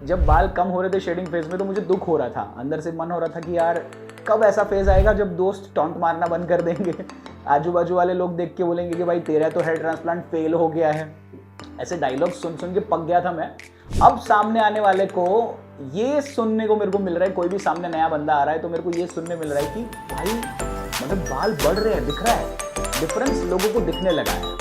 जब बाल कम हो रहे थे शेडिंग फेज में तो मुझे दुख हो रहा था, अंदर से मन हो रहा था कि यार कब ऐसा फेज आएगा जब दोस्त टॉन्ट मारना बंद कर देंगे, आजू बाजू वाले लोग देख के बोलेंगे कि भाई तेरा तो हेयर ट्रांसप्लांट फेल हो गया है। ऐसे डायलॉग सुन सुन के पक गया था मैं। अब सामने आने वाले को ये सुनने को मेरे को मिल रहा है, कोई भी सामने नया बंदा आ रहा है तो मेरे को ये सुनने मिल रहा है कि भाई मतलब बाल बढ़ रहे हैं, दिख रहा है, डिफरेंस लोगों को दिखने लगा है।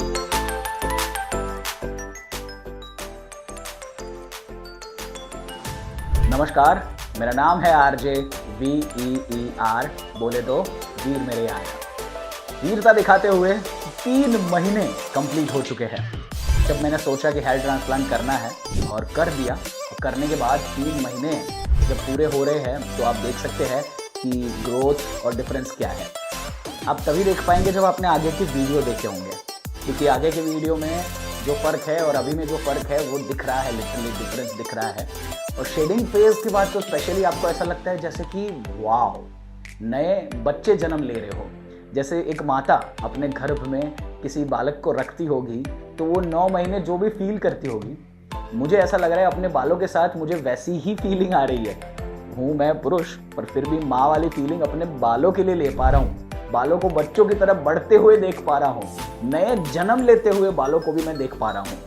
नमस्कार, मेरा नाम है आरजे VEER, बोले तो वीर मेरे यार। वीरता दिखाते हुए 3 महीने कंप्लीट हो चुके हैं जब मैंने सोचा कि हेयर ट्रांसप्लांट करना है और कर दिया। और करने के बाद 3 महीने जब पूरे हो रहे हैं तो आप देख सकते हैं कि ग्रोथ और डिफरेंस क्या है। आप तभी देख पाएंगे जब आपने आगे की वीडियो देखे होंगे, क्योंकि आगे की वीडियो में जो फ़र्क है और अभी में जो फ़र्क है वो दिख रहा है, लिटरली डिफरेंस दिख रहा है। और शेडिंग फेज के बाद तो स्पेशली आपको ऐसा लगता है जैसे कि वाओ, नए बच्चे जन्म ले रहे हो। जैसे एक माता अपने गर्भ में किसी बालक को रखती होगी तो वो 9 महीने जो भी फील करती होगी, मुझे ऐसा लग रहा है अपने बालों के साथ मुझे वैसी ही फीलिंग आ रही है। हूँ मैं पुरुष पर फिर भी माँ वाली फीलिंग अपने बालों के लिए ले पा रहा हूँ। बालों को बच्चों की तरफ बढ़ते हुए देख पा रहा हूँ, नए जन्म लेते हुए बालों को भी मैं देख पा रहा हूँ।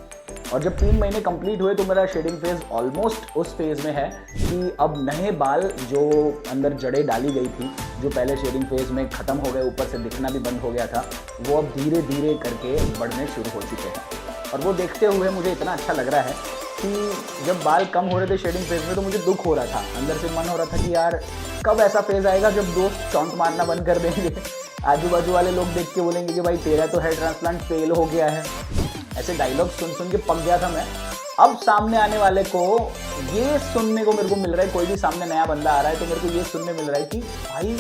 और जब 3 महीने कंप्लीट हुए तो मेरा शेडिंग फेज ऑलमोस्ट उस फेज में है कि अब नए बाल जो अंदर जड़ें डाली गई थी, जो पहले शेडिंग फेज में ख़त्म हो गए, ऊपर से दिखना भी बंद हो गया था, वो अब धीरे धीरे करके बढ़ने शुरू हो चुके हैं। और वो देखते हुए मुझे इतना अच्छा लग रहा है कि जब बाल कम हो रहे थे शेडिंग फेज में तो मुझे दुख हो रहा था, अंदर से मन हो रहा था कि यार कब ऐसा फेज आएगा जब दोस्त टॉन्ट मारना बंद कर देंगे, आजू बाजू वाले लोग देख के बोलेंगे कि भाई तेरा तो हेयर ट्रांसप्लांट फेल हो गया है। ऐसे डायलॉग सुन सुन के पक गया था मैं। अब सामने आने वाले को ये सुनने को मेरे को मिल रहा है, कोई भी सामने नया बंदा आ रहा है तो मेरे को ये सुनने मिल रहा है कि भाई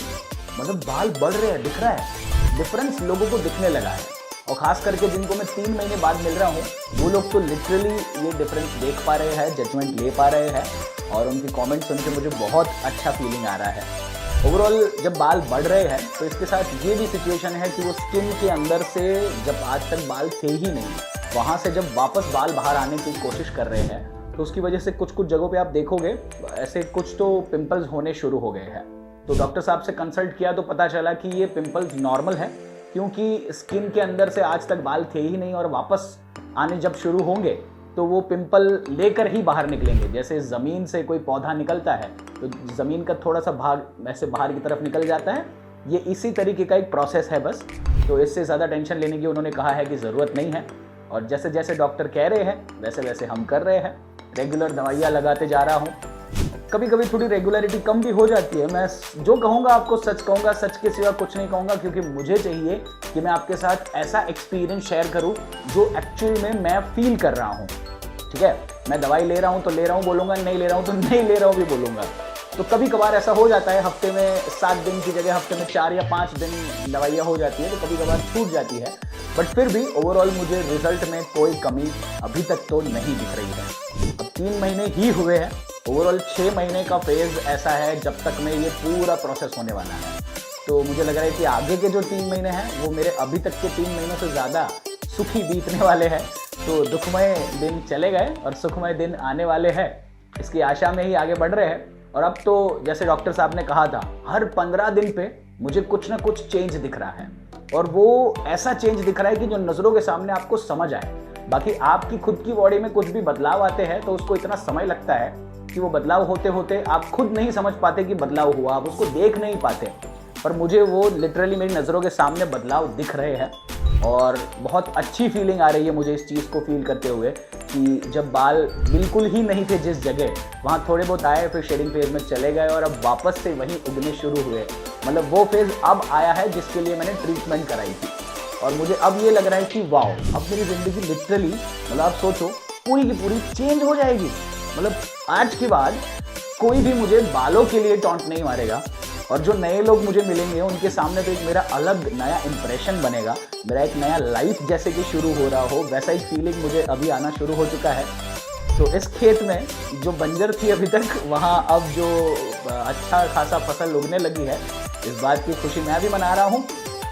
मतलब बाल बढ़ रहे हैं, दिख रहा है, डिफरेंस लोगों को दिखने लगा है। और ख़ास करके जिनको मैं 3 महीने बाद मिल रहा हूँ वो लोग तो लिटरली ये डिफरेंस देख पा रहे हैं, जजमेंट ले पा रहे हैं। और उनकी कमेंट सुन के मुझे बहुत अच्छा फीलिंग आ रहा है। ओवरऑल जब बाल बढ़ रहे हैं तो इसके साथ ये भी सिचुएशन है कि वो स्किन के अंदर से जब आज तक बाल थे ही नहीं, वहाँ से जब वापस बाल बाहर आने की कोशिश कर रहे हैं तो उसकी वजह से कुछ कुछ जगहों पे आप देखोगे ऐसे कुछ तो पिंपल्स होने शुरू हो गए हैं। तो डॉक्टर साहब से कंसल्ट किया तो पता चला कि ये पिंपल्स नॉर्मल है, क्योंकि स्किन के अंदर से आज तक बाल थे ही नहीं और वापस आने जब शुरू होंगे तो वो पिंपल लेकर ही बाहर निकलेंगे। जैसे ज़मीन से कोई पौधा निकलता है तो ज़मीन का थोड़ा सा भाग ऐसे बाहर की तरफ निकल जाता है, ये इसी तरीके का एक प्रोसेस है बस। तो इससे ज़्यादा टेंशन लेने की उन्होंने कहा है कि ज़रूरत नहीं है। और जैसे जैसे डॉक्टर कह रहे हैं वैसे वैसे हम कर रहे हैं, रेगुलर दवाइयाँ लगाते जा रहा हूँ। कभी कभी थोड़ी रेगुलरिटी कम भी हो जाती है। मैं जो कहूँगा आपको सच कहूँगा, सच के सिवा कुछ नहीं कहूँगा, क्योंकि मुझे चाहिए कि मैं आपके साथ ऐसा एक्सपीरियंस शेयर करूँ जो एक्चुअल में मैं फील कर रहा हूँ। ठीक है, मैं दवाई ले रहा हूँ तो ले रहा हूँ बोलूँगा, नहीं ले रहा हूँ तो नहीं ले रहा हूँ भी बोलूँगा। तो कभी कभार ऐसा हो जाता है, हफ्ते में 7 दिन की जगह हफ्ते में 4 या 5 दिन दवाइयाँ हो जाती है तो कभी कभार छूट जाती है। बट फिर भी ओवरऑल मुझे रिजल्ट में कोई कमी अभी तक तो नहीं दिख रही है। अब 3 महीने ही हुए हैं, ओवरऑल 6 महीने का फेज ऐसा है जब तक में ये पूरा प्रोसेस होने वाला है। तो मुझे लग रहा है कि आगे के जो 3 महीने हैं वो मेरे अभी तक के 3 महीनों से ज़्यादा सुखी बीतने वाले हैं। तो दुखमय दिन चले गए और सुखमय दिन आने वाले हैं, इसकी आशा में ही आगे बढ़ रहे हैं। और अब तो जैसे डॉक्टर साहब ने कहा था, हर 15 दिन पे मुझे कुछ ना कुछ चेंज दिख रहा है। और वो ऐसा चेंज दिख रहा है कि जो नज़रों के सामने आपको समझ आए। बाकी आपकी खुद की बॉडी में कुछ भी बदलाव आते हैं तो उसको इतना समय लगता है कि वो बदलाव होते होते आप खुद नहीं समझ पाते कि बदलाव हुआ, आप उसको देख नहीं पाते। पर मुझे वो लिटरली मेरी नज़रों के सामने बदलाव दिख रहे हैं और बहुत अच्छी फीलिंग आ रही है मुझे इस चीज़ को फील करते हुए कि जब बाल बिल्कुल ही नहीं थे जिस जगह, वहाँ थोड़े बहुत आए, फिर शेडिंग फेज में चले गए और अब वापस से वहीं उगने शुरू हुए। मतलब वो फेज़ अब आया है जिसके लिए मैंने ट्रीटमेंट कराई थी। और मुझे अब ये लग रहा है कि वाओ, अब मेरी ज़िंदगी लिटरली मतलब आप सोचो पूरी की पूरी चेंज हो जाएगी। मतलब आज के बाद कोई भी मुझे बालों के लिए टॉन्ट नहीं मारेगा और जो नए लोग मुझे मिलेंगे उनके सामने तो एक मेरा अलग नया इंप्रेशन बनेगा, मेरा एक नया लाइफ जैसे कि शुरू हो रहा हो वैसा ही फीलिंग मुझे अभी आना शुरू हो चुका है। तो इस खेत में जो बंजर थी अभी तक, वहाँ अब जो अच्छा खासा फसल उगने लगी है, इस बात की खुशी मैं भी मना रहा हूँ,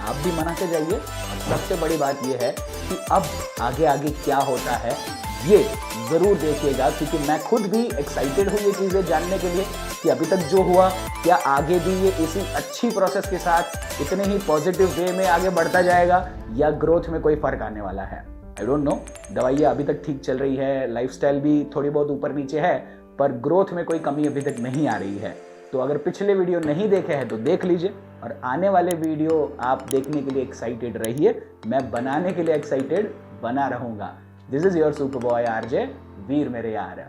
आप भी मनाते जाइए। सबसे बड़ी बात यह है कि अब आगे आगे क्या होता है ये ज़रूर देखिएगा, क्योंकि मैं खुद भी एक्साइटेड हूँ ये चीज़ें जानने के लिए कि अभी तक जो हुआ क्या आगे भी ये इसी अच्छी प्रोसेस के साथ इतने ही पॉजिटिव वे में आगे बढ़ता जाएगा या ग्रोथ में कोई फ़र्क आने वाला है। I don't know. दवाइयाँ अभी तक ठीक चल रही है, लाइफस्टाइल भी थोड़ी बहुत ऊपर नीचे है, पर ग्रोथ में कोई कमी अभी तक नहीं आ रही है। तो अगर पिछले वीडियो नहीं देखे हैं तो देख लीजिए, और आने वाले वीडियो आप देखने के लिए एक्साइटेड रहिए। मैं बनाने के लिए एक्साइटेड बना रहूँगा। This is your super boy RJ Veer मेरे यार।